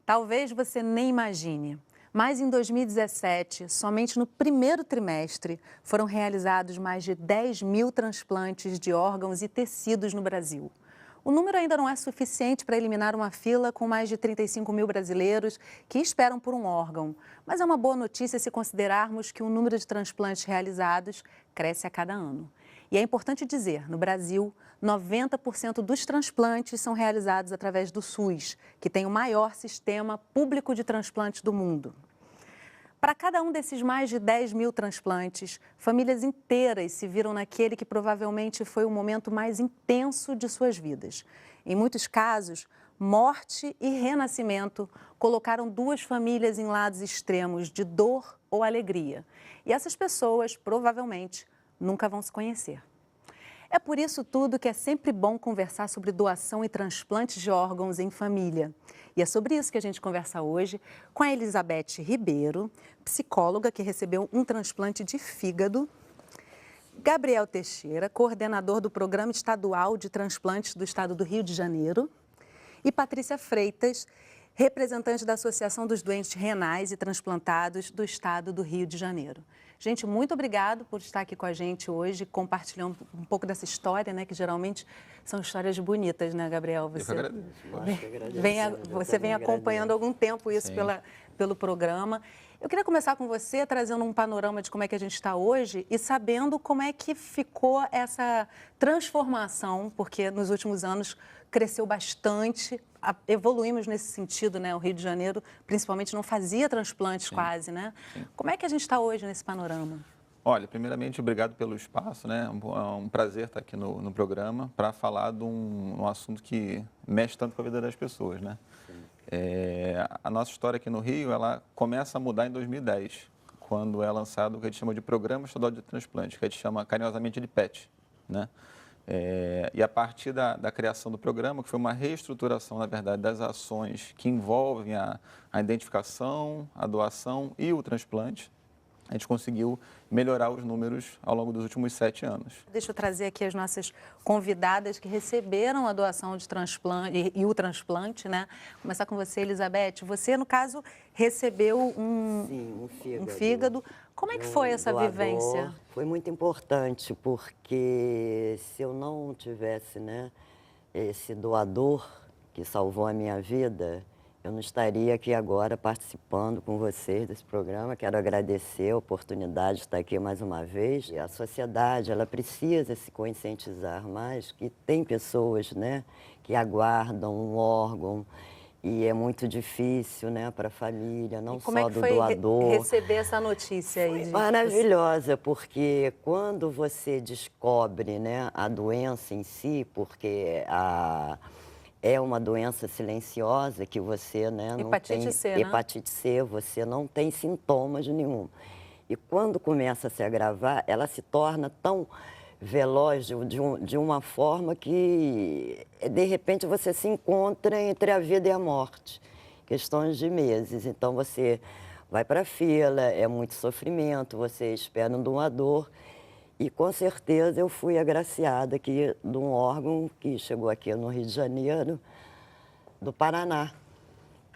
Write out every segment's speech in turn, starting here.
Talvez você nem imagine, mas em 2017, somente no primeiro trimestre, foram realizados mais de 10 mil transplantes de órgãos e tecidos no Brasil. O número ainda não é suficiente para eliminar uma fila com mais de 35 mil brasileiros que esperam por um órgão. Mas é uma boa notícia se considerarmos que o número de transplantes realizados cresce a cada ano. E é importante dizer, no Brasil, 90% dos transplantes são realizados através do SUS, que tem o maior sistema público de transplantes do mundo. Para cada um desses mais de 10 mil transplantes, famílias inteiras se viram naquele que provavelmente foi o momento mais intenso de suas vidas. Em muitos casos, morte e renascimento colocaram duas famílias em lados extremos de dor ou alegria. E essas pessoas, provavelmente, nunca vão se conhecer. É por isso tudo que é sempre bom conversar sobre doação e transplantes de órgãos em família. E é sobre isso que a gente conversa hoje com a Elizabeth Ribeiro, psicóloga que recebeu um transplante de fígado, Gabriel Teixeira, coordenador do Programa Estadual de Transplantes do Estado do Rio de Janeiro, e Patrícia Freitas, representante da Associação dos Doentes Renais e Transplantados do Estado do Rio de Janeiro. Gente, muito obrigado por estar aqui com a gente hoje, compartilhando um pouco dessa história, né, que geralmente são histórias bonitas, né, Gabriel? Eu que agradeço. Você vem acompanhando há algum tempo isso pelo programa. Eu queria começar com você, trazendo um panorama de como é que a gente está hoje e sabendo como é que ficou essa transformação, porque nos últimos anos cresceu bastante, evoluímos nesse sentido, né? O Rio de Janeiro, principalmente, não fazia transplantes quase, né? Sim. Como é que a gente está hoje nesse panorama? Olha, primeiramente, obrigado pelo espaço, né? É um prazer estar aqui no programa para falar de um assunto que mexe tanto com a vida das pessoas, né? A nossa história aqui no Rio, ela começa a mudar em 2010, quando é lançado o que a gente chama de Programa Estadual de Transplante, que a gente chama carinhosamente de PET, né? E a partir da criação do programa, que foi uma reestruturação, na verdade, das ações que envolvem a identificação, a doação e o transplante, a gente conseguiu melhorar os números ao longo dos últimos 7 anos. Deixa eu trazer aqui as nossas convidadas que receberam a doação de transplante e o transplante, né? Começar com você, Elizabeth. Você, no caso, recebeu um fígado. Como é que foi essa vivência? Foi muito importante, porque se eu não tivesse, né, esse doador que salvou a minha vida, eu não estaria aqui agora participando com vocês desse programa. Quero agradecer a oportunidade de estar aqui mais uma vez. E a sociedade, ela precisa se conscientizar mais que tem pessoas, né, que aguardam um órgão e é muito difícil, né, para a família, não só do doador. Como é que foi receber essa notícia aí? Foi maravilhosa, porque quando você descobre, né, a doença em si, porque é uma doença silenciosa que você, né, não tem... Hepatite C, você não tem sintomas nenhum. E quando começa a se agravar, ela se torna tão veloz de uma forma que, de repente, você se encontra entre a vida e a morte. Questões de meses. Então, você vai para a fila, é muito sofrimento, você espera um doador. E, com certeza, eu fui agraciada aqui de um órgão que chegou aqui no Rio de Janeiro, do Paraná.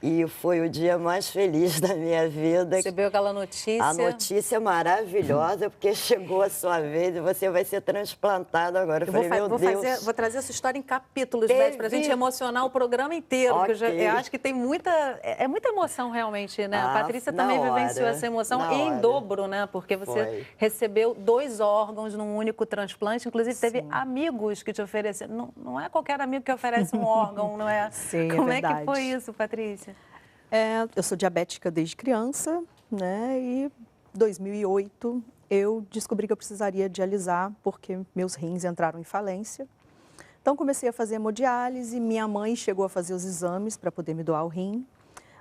E foi o dia mais feliz da minha vida. Recebeu aquela notícia? A notícia maravilhosa, porque chegou a sua vez e você vai ser transplantado agora. Eu falei, meu Deus. Vou trazer essa história em capítulos, Beth, para a gente emocionar o programa inteiro. Okay. Porque eu acho que tem muita emoção realmente, né? A Patrícia também vivenciou essa emoção em dobro, né? Porque você recebeu 2 órgãos num único transplante. Inclusive, teve amigos que te ofereceram. Não é qualquer amigo que oferece um órgão, não é? Sim, Como é que foi isso, Patrícia? Eu sou diabética desde criança, né? E em 2008 eu descobri que eu precisaria dialisar porque meus rins entraram em falência. Então comecei a fazer hemodiálise, minha mãe chegou a fazer os exames para poder me doar o rim,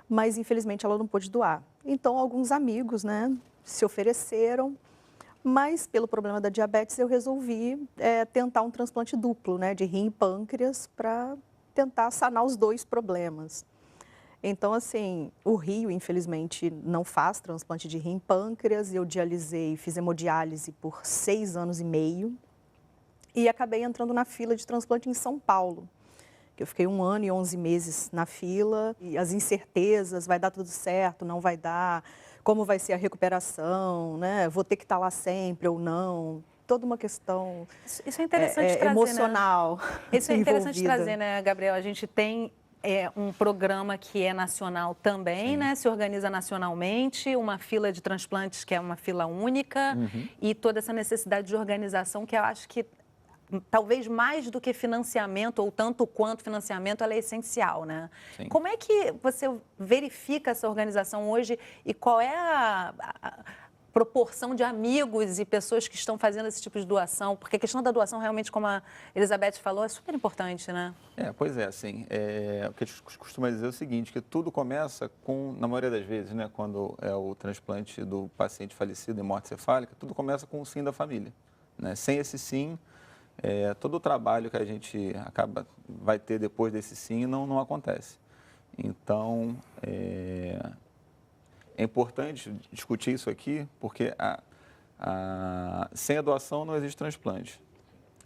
mas infelizmente ela não pôde doar. Então alguns amigos, né, se ofereceram, mas pelo problema da diabetes eu resolvi tentar um transplante duplo, né, de rim e pâncreas para tentar sanar os 2 problemas. Então, assim, o Rio, infelizmente, não faz transplante de rim e pâncreas. Eu dialisei, fiz hemodiálise por 6 anos e meio e acabei entrando na fila de transplante em São Paulo, que eu fiquei 1 ano e 11 meses na fila, e as incertezas, vai dar tudo certo, não vai dar, como vai ser a recuperação, né? Vou ter que estar lá sempre ou não. Toda uma questão isso é interessante trazer, emocional. Né? Isso é interessante envolvida. trazer, né, Gabriel? A gente tem um programa que é nacional também, né? Se organiza nacionalmente, uma fila de transplantes que é uma fila única e toda essa necessidade de organização que eu acho que talvez mais do que financiamento ou tanto quanto financiamento, ela é essencial, né? Sim. Como é que você verifica essa organização hoje e qual é a proporção de amigos e pessoas que estão fazendo esse tipo de doação? Porque a questão da doação, realmente, como a Elizabeth falou, é super importante, né? Pois é, assim, o que a gente costuma dizer é o seguinte, que tudo começa com, na maioria das vezes, né, quando é o transplante do paciente falecido em morte cefálica, tudo começa com o sim da família, né? Sem esse sim, todo o trabalho que a gente vai ter depois desse sim não acontece. Então, é importante discutir isso aqui, porque sem a doação não existe transplante.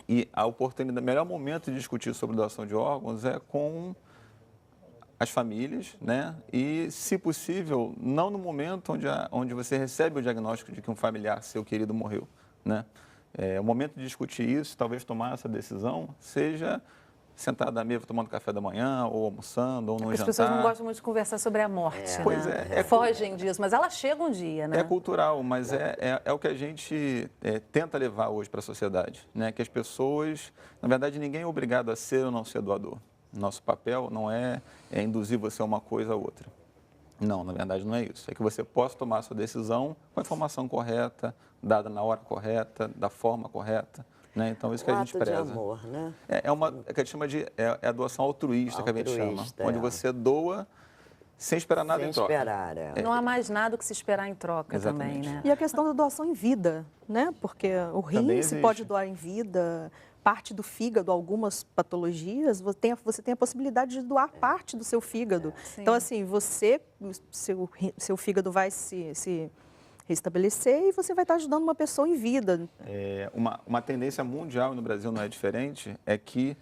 E a oportunidade, o melhor momento de discutir sobre doação de órgãos é com as famílias, né? E, se possível, não no momento onde você recebe o diagnóstico de que um familiar seu querido morreu, né? O momento de discutir isso, talvez tomar essa decisão, seja sentado à mesa tomando café da manhã, ou almoçando, ou num jantar. As pessoas não gostam muito de conversar sobre a morte, né? Pois fogem disso, mas ela chega um dia, né? É cultural, mas é o que a gente tenta levar hoje para a sociedade, né? Que as pessoas, na verdade, ninguém é obrigado a ser ou não ser doador. Nosso papel não é induzir você a uma coisa ou outra. Não, na verdade não é isso. É que você possa tomar a sua decisão com a informação correta, dada na hora correta, da forma correta. Né? Então, isso que a gente preza. De amor, né? Que a gente chama de a doação altruísta, que a gente chama. Onde você doa sem esperar nada em troca. Não há mais nada que se esperar em troca. Exatamente. Também, né? E a questão da doação em vida, né? Porque o rim se pode doar em vida, parte do fígado, algumas patologias, você tem a possibilidade de doar parte do seu fígado. Então, assim, seu fígado vai se restabelecer e você vai estar ajudando uma pessoa em vida. Uma tendência mundial, no Brasil não é diferente, é que,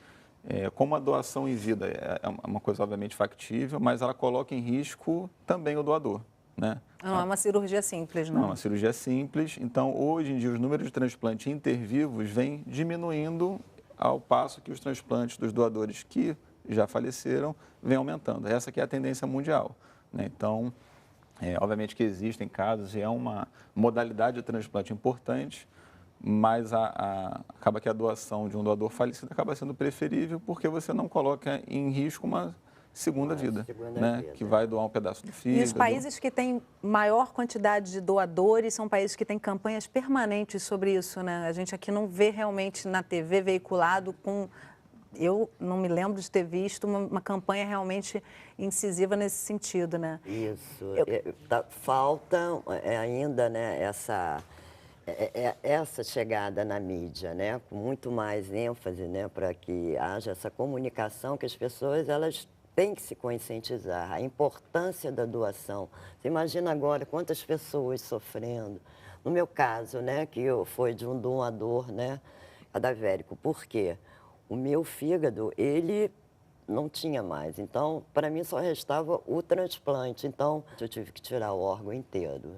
como a doação em vida é uma coisa obviamente factível, mas ela coloca em risco também o doador. Né? Não é uma cirurgia simples, não? Não é uma cirurgia simples. Então, hoje em dia, os números de transplantes intervivos vêm diminuindo ao passo que os transplantes dos doadores que já faleceram vêm aumentando. Essa que é a tendência mundial. Né? Então, obviamente que existem casos e é uma modalidade de transplante importante, mas acaba que a doação de um doador falecido acaba sendo preferível porque você não coloca em risco uma segunda vida, né? Que vai doar um pedaço do fígado. E os países que têm maior quantidade de doadores são países que têm campanhas permanentes sobre isso, né? A gente aqui não vê realmente na TV veiculado com... Eu não me lembro de ter visto uma campanha realmente incisiva nesse sentido, né? Isso. Falta ainda, né, essa chegada na mídia, né, com muito mais ênfase, né, para que haja essa comunicação, que as pessoas elas têm que se conscientizar a importância da doação. Você imagina agora quantas pessoas sofrendo. No meu caso, né, que foi de um doador, né, cadavérico. Por quê? O meu fígado, ele não tinha mais. Então, para mim, só restava o transplante. Então, eu tive que tirar o órgão inteiro.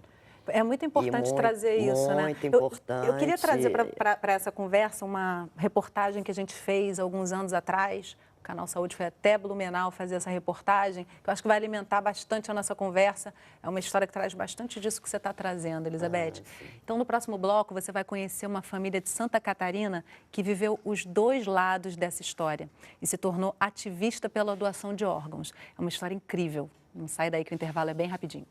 É muito importante trazer isso, né? Muito importante. Eu queria trazer para essa conversa uma reportagem que a gente fez alguns anos atrás. O Canal Saúde foi até Blumenau fazer essa reportagem, que eu acho que vai alimentar bastante a nossa conversa. É uma história que traz bastante disso que você está trazendo, Elizabeth. Então, no próximo bloco, você vai conhecer uma família de Santa Catarina que viveu os dois lados dessa história e se tornou ativista pela doação de órgãos. É uma história incrível. Não sai daí que o intervalo é bem rapidinho.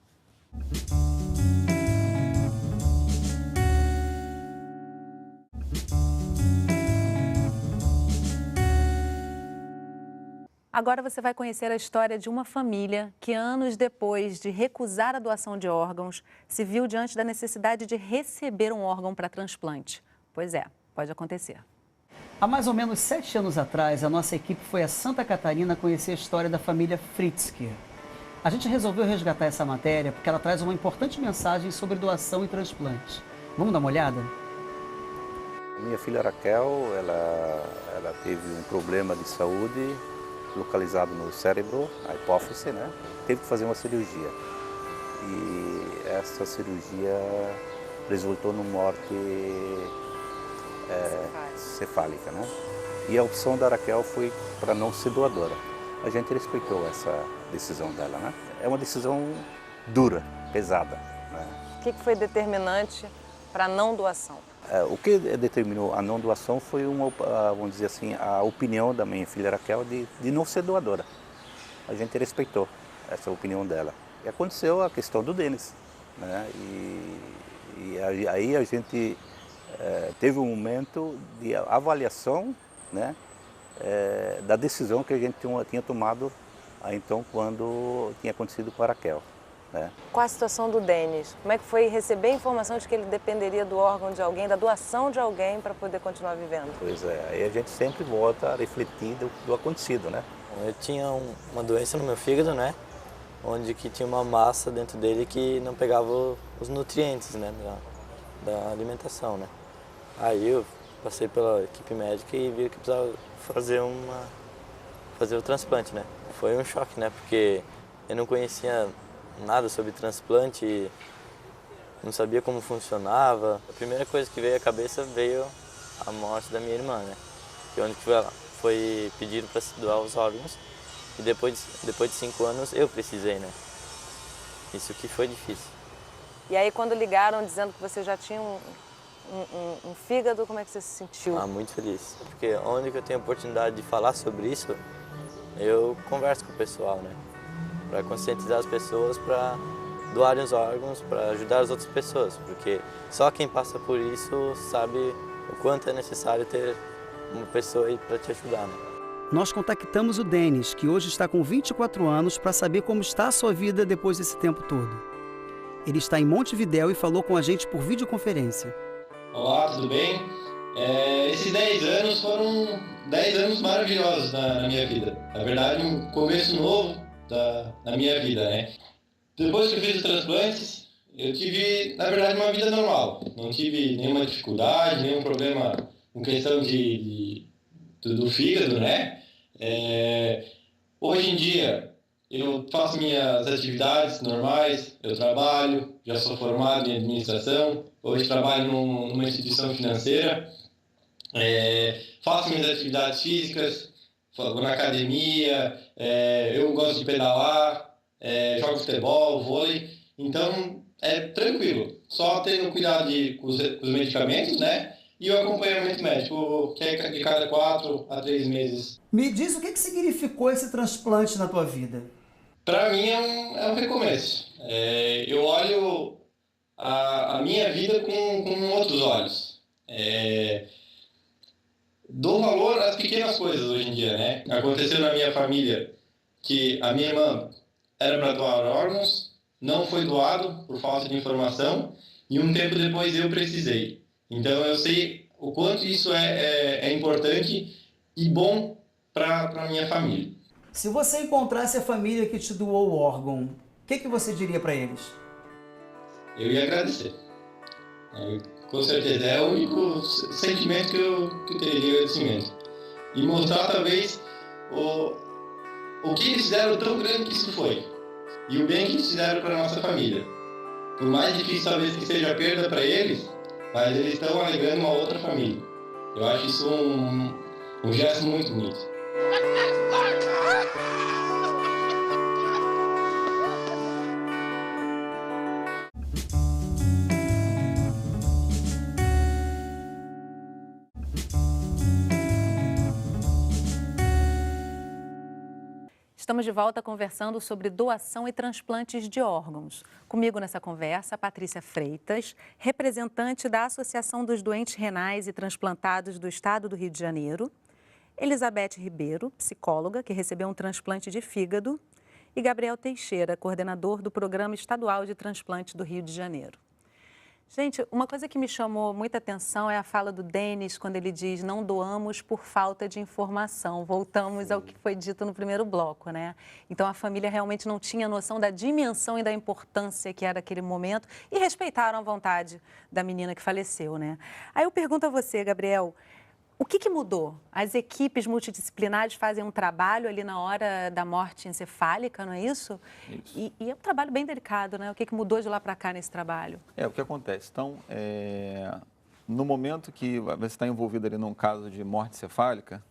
Agora você vai conhecer a história de uma família que, anos depois de recusar a doação de órgãos, se viu diante da necessidade de receber um órgão para transplante. Pois é, pode acontecer. Há mais ou menos 7 anos atrás, a nossa equipe foi a Santa Catarina conhecer a história da família Fritzke. A gente resolveu resgatar essa matéria porque ela traz uma importante mensagem sobre doação e transplante. Vamos dar uma olhada? Minha filha Raquel, ela teve um problema de saúde localizado no cérebro, a hipófise, né? Teve que fazer uma cirurgia. E essa cirurgia resultou numa morte cefálica, né? E a opção da Raquel foi para não ser doadora. A gente respeitou essa decisão dela, né? É uma decisão dura, pesada, né? O que foi determinante para a não doação? O que determinou a não doação foi vamos dizer assim, a opinião da minha filha Raquel de não ser doadora. A gente respeitou essa opinião dela. E aconteceu a questão do Denis, né? E aí a gente teve um momento de avaliação, né? Da decisão que a gente tinha tomado então quando tinha acontecido com a Raquel. Né? Qual a situação do Denis? Como é que foi receber a informação de que ele dependeria do órgão de alguém, da doação de alguém para poder continuar vivendo? Pois é, aí a gente sempre volta a refletir do acontecido, né? Eu tinha uma doença no meu fígado, né? Onde que tinha uma massa dentro dele que não pegava os nutrientes, né? Da alimentação, né? Aí eu passei pela equipe médica e vi que precisava fazer o transplante, né? Foi um choque, né? Porque eu não conhecia nada sobre transplante, não sabia como funcionava. A primeira coisa que veio à cabeça veio a morte da minha irmã, né? Que onde foi pedido para se doar os órgãos e depois de 5 anos eu precisei, né? Isso que foi difícil. E aí quando ligaram dizendo que você já tinha um fígado, como é que você se sentiu? Muito feliz, porque onde que eu tenho a oportunidade de falar sobre isso, eu converso com o pessoal, né? Para conscientizar as pessoas para doarem os órgãos, para ajudar as outras pessoas, porque só quem passa por isso sabe o quanto é necessário ter uma pessoa aí para te ajudar, né? Nós contactamos o Denis, que hoje está com 24 anos, para saber como está a sua vida depois desse tempo todo. Ele está em Montevidéu e falou com a gente por videoconferência. Olá, tudo bem? Esses 10 anos foram 10 anos maravilhosos na minha vida. Na verdade, um começo novo da minha vida, né? Depois que eu fiz os transplantes, eu tive, na verdade, uma vida normal. Não tive nenhuma dificuldade, nenhum problema com questão do fígado, né? Hoje em dia, eu faço minhas atividades normais, eu trabalho, já sou formado em administração, hoje trabalho numa instituição financeira, faço minhas atividades físicas, vou na academia, eu gosto de pedalar, jogo futebol, vôlei, então é tranquilo, só tendo cuidado com os medicamentos, né? E o acompanhamento médico, que é de cada 4 a 3 meses. Me diz o que significou esse transplante na tua vida? Para mim é um recomeço. Eu olho a minha vida com outros olhos. Dou valor às pequenas coisas hoje em dia, né? Aconteceu na minha família que a minha irmã era para doar órgãos, não foi doado por falta de informação e um tempo depois eu precisei. Então eu sei o quanto isso é importante e bom para a minha família. Se você encontrasse a família que te doou o órgão, o que você diria para eles? Eu ia agradecer. Com certeza, é o único sentimento que eu teria de agradecimento. E mostrar talvez o que eles fizeram tão grande que isso foi. E o bem que eles fizeram para a nossa família. Por mais difícil talvez que seja a perda para eles, mas eles estão alegrando uma outra família. Eu acho isso um gesto muito bonito. Estamos de volta conversando sobre doação e transplantes de órgãos. Comigo nessa conversa, a Patrícia Freitas, representante da Associação dos Doentes Renais e Transplantados do Estado do Rio de Janeiro, Elizabeth Ribeiro, psicóloga, que recebeu um transplante de fígado, e Gabriel Teixeira, coordenador do Programa Estadual de Transplante do Rio de Janeiro. Gente, uma coisa que me chamou muita atenção é a fala do Denis, quando ele diz: não doamos por falta de informação. Voltamos ao que foi dito no primeiro bloco, né? Então, a família realmente não tinha noção da dimensão e da importância que era aquele momento e respeitaram a vontade da menina que faleceu, né? Aí eu pergunto a você, Gabriel, O que mudou? As equipes multidisciplinares fazem um trabalho ali na hora da morte encefálica, não é isso? Isso. E é um trabalho bem delicado, né? O que mudou de lá para cá nesse trabalho? O que acontece? Então, no momento que você está envolvido ali num caso de morte encefálica,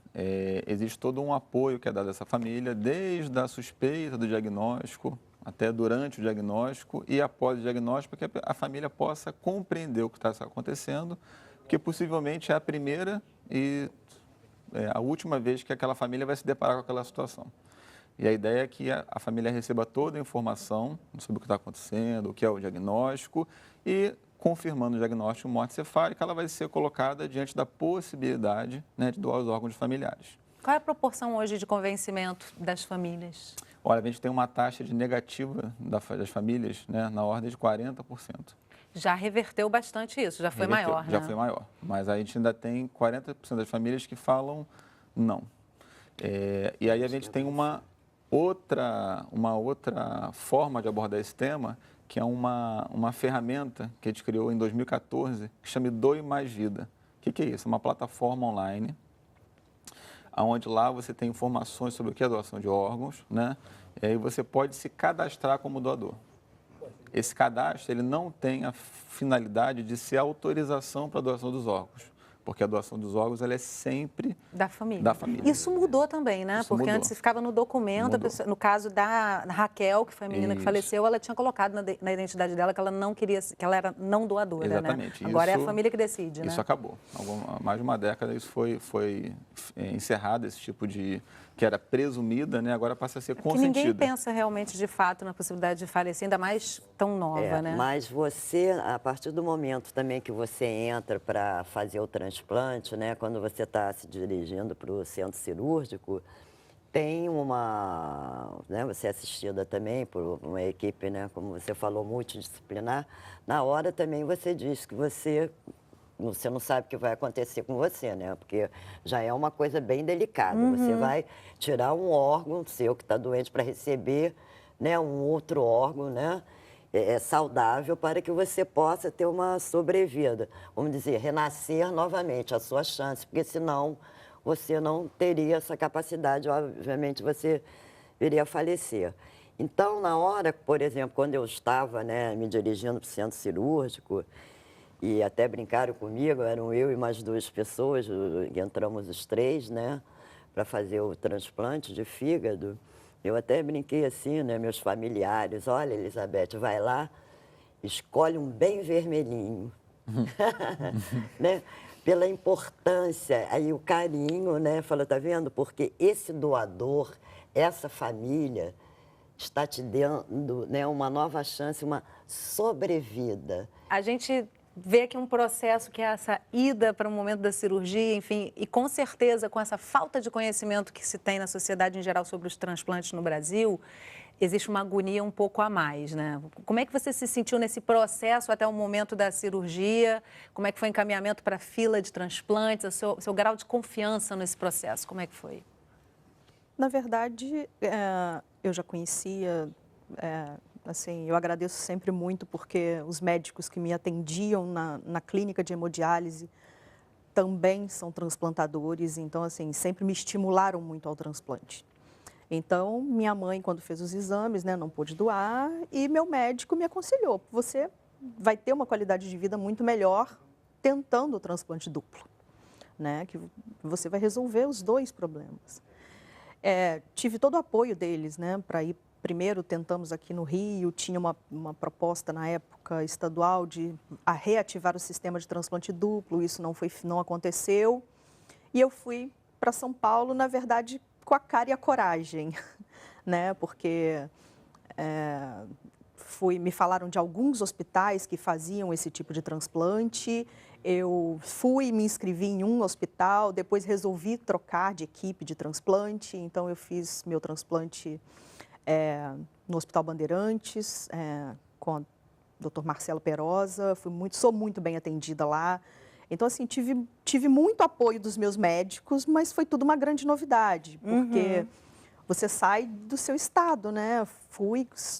existe todo um apoio que é dado a essa família, desde a suspeita do diagnóstico, até durante o diagnóstico e após o diagnóstico, para que a família possa compreender o que está acontecendo, porque possivelmente é a primeira e a última vez que aquela família vai se deparar com aquela situação. E a ideia é que a família receba toda a informação sobre o que está acontecendo, o que é o diagnóstico, e confirmando o diagnóstico de morte encefálica, ela vai ser colocada diante da possibilidade, né, de doar os órgãos familiares. Qual é a proporção hoje de convencimento das famílias? Olha, a gente tem uma taxa de negativa das famílias, né, na ordem de 40%. Já reverteu bastante isso, já foi maior, né? Já foi maior, mas a gente ainda tem 40% das famílias que falam não. E aí a gente tem uma outra forma de abordar esse tema, que é uma ferramenta que a gente criou em 2014, que chama Doe Mais Vida. O que é isso? É uma plataforma online, onde lá você tem informações sobre o que é doação de órgãos, né? E aí você pode se cadastrar como doador. Esse cadastro ele não tem a finalidade de ser autorização para a doação dos órgãos, porque a doação dos órgãos ela é sempre da família. Isso mudou também, né? Porque mudou. Antes ficava no documento, pessoa, no caso da Raquel, que foi a menina que faleceu, ela tinha colocado na identidade dela que ela não queria, que ela era não doadora, Exatamente. Né? Agora é a família que decide, né? Isso acabou. Há mais de uma década isso foi encerrado, esse tipo de que era presumida, né? Agora passa a ser consentida. Ninguém pensa realmente de fato na possibilidade de falecer, ainda mais tão nova, né? Mas você, a partir do momento também que você entra para fazer o transplante, né? Quando você está se dirigindo para o centro cirúrgico, tem né? Você é assistida também por uma equipe, né? Como você falou, multidisciplinar. Na hora também você diz que você não sabe o que vai acontecer com você, né? Porque já é uma coisa bem delicada. Você vai tirar um órgão seu que está doente para receber, né, um outro órgão, né? Saudável para que você possa ter uma sobrevida. Vamos dizer, renascer novamente, a sua chance, porque senão você não teria essa capacidade, obviamente você viria a falecer. Então, na hora, por exemplo, quando eu estava, né, me dirigindo para o centro cirúrgico, e até brincaram comigo, eram eu e mais 2 pessoas, entramos os 3, né, para fazer o transplante de fígado. Eu até brinquei assim, né, meus familiares, olha, Elizabeth, vai lá, escolhe um bem vermelhinho, né, pela importância, aí o carinho, né, falou, tá vendo? Porque esse doador, essa família, está te dando, né, uma nova chance, uma sobrevida. A gente vê aqui um processo que é essa ida para o momento da cirurgia, enfim, e com certeza com essa falta de conhecimento que se tem na sociedade em geral sobre os transplantes no Brasil, existe uma agonia um pouco a mais, né? Como é que você se sentiu nesse processo até o momento da cirurgia? Como é que foi o encaminhamento para a fila de transplantes? O seu grau de confiança nesse processo, como é que foi? Na verdade, eu já conhecia... Assim, eu agradeço sempre muito porque os médicos que me atendiam na clínica de hemodiálise também são transplantadores, então, assim, sempre me estimularam muito ao transplante. Então, minha mãe, quando fez os exames, né, não pôde doar e meu médico me aconselhou, você vai ter uma qualidade de vida muito melhor tentando o transplante duplo, né, que você vai resolver os 2 problemas. Tive todo o apoio deles, né, para ir. Primeiro, tentamos aqui no Rio, tinha uma proposta na época estadual de reativar o sistema de transplante duplo, isso não aconteceu. E eu fui para São Paulo, na verdade, com a cara e a coragem, né? Porque me falaram de alguns hospitais que faziam esse tipo de transplante. Eu fui, me inscrevi em um hospital, depois resolvi trocar de equipe de transplante, então eu fiz meu transplante no Hospital Bandeirantes, com o Dr. Marcelo Perosa, sou muito bem atendida lá. Então, assim, tive muito apoio dos meus médicos, mas foi tudo uma grande novidade, porque você sai do seu estado, né?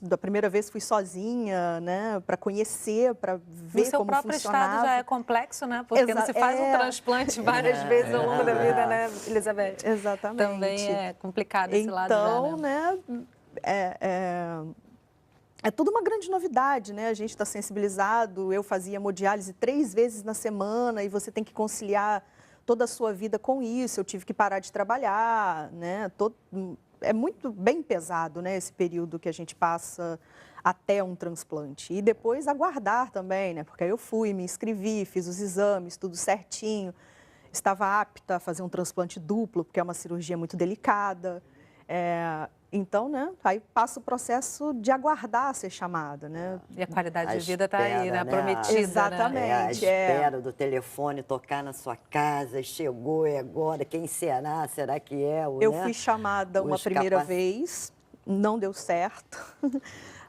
Da primeira vez fui sozinha, né? Para conhecer, para ver como funcionava. O seu próprio estado já é complexo, né? Porque não se faz um transplante várias vezes ao longo da vida, né, Elizabeth? Exatamente. Também é complicado esse lado então, já, né? É tudo uma grande novidade, né? A gente está sensibilizado. Eu fazia hemodiálise 3 vezes na semana e você tem que conciliar toda a sua vida com isso. Eu tive que parar de trabalhar, né? É muito bem pesado, né? Esse período que a gente passa até um transplante. E depois aguardar também, né? Porque aí eu fui, me inscrevi, fiz os exames, tudo certinho. Estava apta a fazer um transplante duplo, porque é uma cirurgia muito delicada. Então, né, aí passa o processo de aguardar ser chamada, né? E a qualidade de vida está aí, né? Prometida, exatamente. Né? A espera do telefone tocar na sua casa, chegou, é agora, quem será? Será que é o, Eu né? fui chamada uma primeira vez, não deu certo.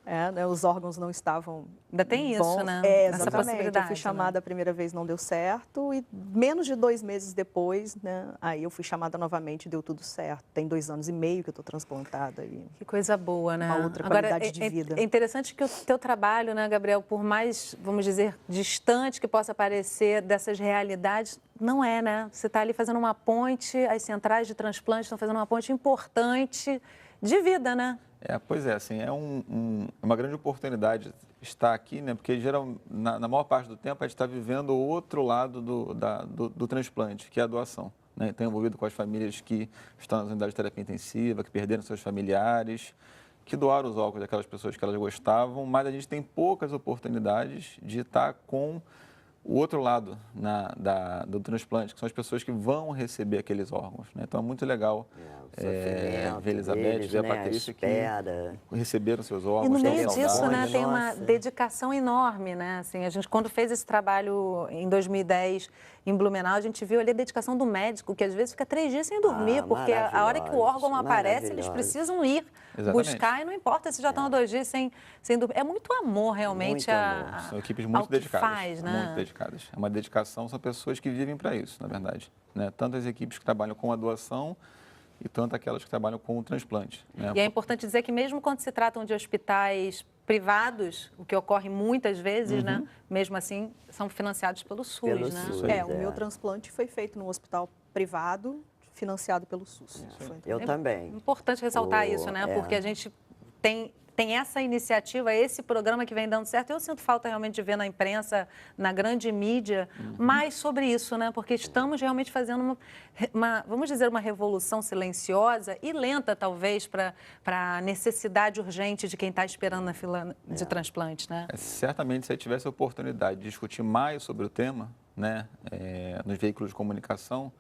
Né, os órgãos não estavam Ainda tem bons. isso, né? Exatamente. Essa possibilidade, eu fui chamada né? a primeira vez, não deu certo. E menos de 2 meses depois, né, aí eu fui chamada novamente e deu tudo certo. Tem 2 anos e meio que eu estou transplantada. Que coisa boa, né? Uma outra qualidade de vida. É interessante que o teu trabalho, né, Gabriel, por mais, vamos dizer, distante que possa parecer dessas realidades, não é, né? Você está ali fazendo uma ponte, as centrais de transplante estão fazendo uma ponte importante de vida, né? Pois é, assim, é uma grande oportunidade estar aqui, né? Porque na maior parte do tempo a gente está vivendo o outro lado do transplante, que é a doação. Né? Então, envolvido com as famílias que estão nas unidades de terapia intensiva, que perderam seus familiares, que doaram os órgãos daquelas pessoas que elas gostavam, mas a gente tem poucas oportunidades de estar com o outro lado do transplante, que são as pessoas que vão receber aqueles órgãos. Né? Então, é muito legal ver a Elizabeth, ver a Patrícia, que receberam seus órgãos. E no meio disso, saudáveis. né, tem uma dedicação enorme, né? Assim, a gente, quando fez esse trabalho em 2010 em Blumenau, a gente viu ali a dedicação do médico, que às vezes fica 3 dias sem dormir, porque a hora que o órgão aparece, eles precisam ir buscar, e não importa se já estão há 2 dias sem dormir. É muito amor, realmente, muito amor. São equipes muito dedicadas. Faz, né? Muito dedicadas. É uma dedicação, são pessoas que vivem para isso, na verdade. Né? Tanto as equipes que trabalham com a doação e tanto aquelas que trabalham com o transplante. Né? E é importante dizer que mesmo quando se tratam de hospitais privados, o que ocorre muitas vezes, né? Mesmo assim, são financiados pelo SUS, né? SUS, o meu transplante foi feito num hospital privado, financiado pelo SUS. Eu também. É importante ressaltar isso, né? Porque a gente tem essa iniciativa, esse programa que vem dando certo. Eu sinto falta realmente de ver na imprensa, na grande mídia, mais sobre isso, né? Porque estamos realmente fazendo vamos dizer, uma revolução silenciosa e lenta, talvez, para a necessidade urgente de quem está esperando na fila de transplante, né? Certamente, se eu tivesse a oportunidade de discutir mais sobre o tema, né, nos veículos de comunicação,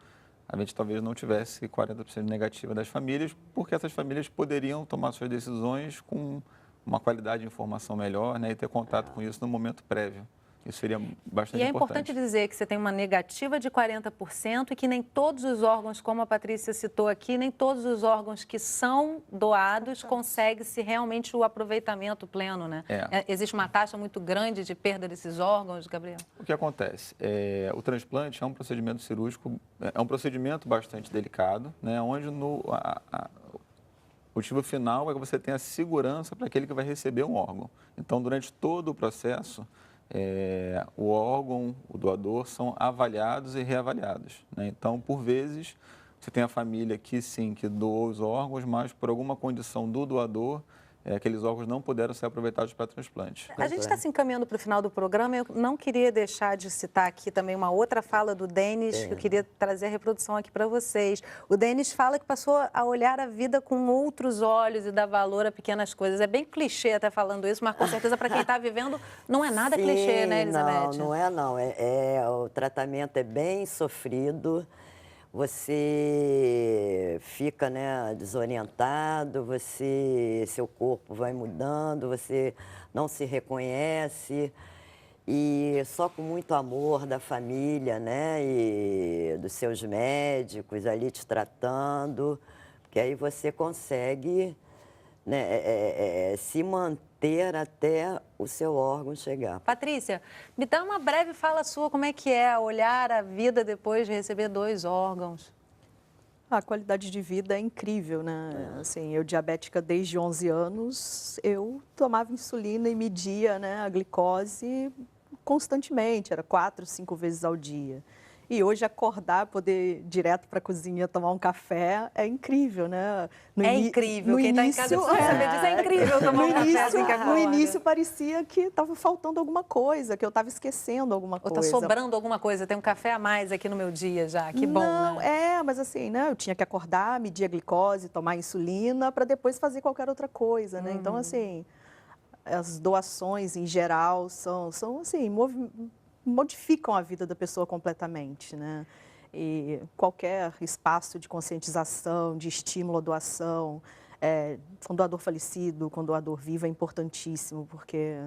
a gente talvez não tivesse 40% negativa das famílias, porque essas famílias poderiam tomar suas decisões com uma qualidade de informação melhor, né, e ter contato com isso no momento prévio. Isso seria bastante importante. E é importante dizer que você tem uma negativa de 40% e que nem todos os órgãos, como a Patrícia citou aqui, nem todos os órgãos que são doados conseguem-se realmente o aproveitamento pleno, né? Existe uma taxa muito grande de perda desses órgãos, Gabriel? O que acontece? O transplante é um procedimento cirúrgico, é um procedimento bastante delicado, né, onde o objetivo final é que você tenha segurança para aquele que vai receber um órgão. Então, durante todo o processo, o órgão, o doador, são avaliados e reavaliados. Né? Então, por vezes, você tem a família que sim, que doou os órgãos, mas por alguma condição do doador, aqueles órgãos não puderam ser aproveitados para transplante. A gente está se encaminhando para o final do programa. Eu não queria deixar de citar aqui também uma outra fala do Denis, que eu queria trazer a reprodução aqui para vocês. O Denis fala que passou a olhar a vida com outros olhos e dar valor a pequenas coisas. É bem clichê até falando isso, mas com certeza para quem está vivendo não é nada clichê, né, Elizabeth? Não é não. O tratamento é bem sofrido. Você fica, né, desorientado, seu corpo vai mudando, você não se reconhece, e só com muito amor da família, né, e dos seus médicos ali te tratando, porque aí você consegue, né, se manter até o seu órgão chegar. Patrícia, me dá uma breve fala sua, como é que é olhar a vida depois de receber 2 órgãos? A qualidade de vida é incrível, né? Assim, eu diabética desde 11 anos, eu tomava insulina e media, né, a glicose constantemente, era 4, 5 vezes ao dia. E hoje acordar, poder ir direto para a cozinha tomar um café é incrível, né? Incrível. Quem está em casa precisa saber disso, é incrível tomar um café assim que acorda. No início parecia que estava faltando alguma coisa, que eu estava esquecendo alguma coisa. Ou está sobrando alguma coisa, tem um café a mais aqui no meu dia já, que bom, Não, né? mas assim, né? Eu tinha que acordar, medir a glicose, tomar insulina, para depois fazer qualquer outra coisa, né? Então, assim, as doações em geral são assim, modificam a vida da pessoa completamente, né? E qualquer espaço de conscientização, de estímulo à doação, com doador falecido, com doador vivo, é importantíssimo, porque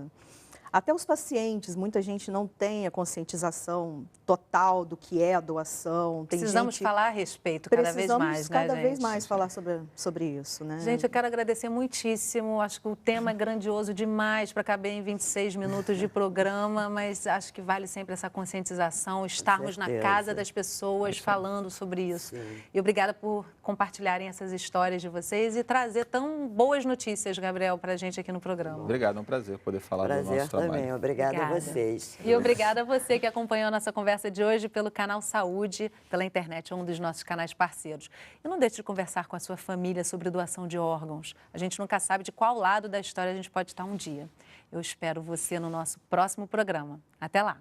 até os pacientes, muita gente não tem a conscientização total do que é a doação. Precisamos falar a respeito cada vez mais, né, gente? Precisamos cada vez mais falar sobre isso, né? Gente, eu quero agradecer muitíssimo. Acho que o tema é grandioso demais para caber em 26 minutos de programa, mas acho que vale sempre essa conscientização, estarmos na casa das pessoas falando sobre isso. Sim. E obrigada por compartilharem essas histórias de vocês e trazer tão boas notícias, Gabriel, para a gente aqui no programa. Obrigado, é um prazer poder falar do nosso trabalho. Também, obrigada a vocês. E obrigada a você que acompanhou a nossa conversa de hoje pelo canal Saúde, pela internet, um dos nossos canais parceiros. E não deixe de conversar com a sua família sobre doação de órgãos. A gente nunca sabe de qual lado da história a gente pode estar um dia. Eu espero você no nosso próximo programa. Até lá!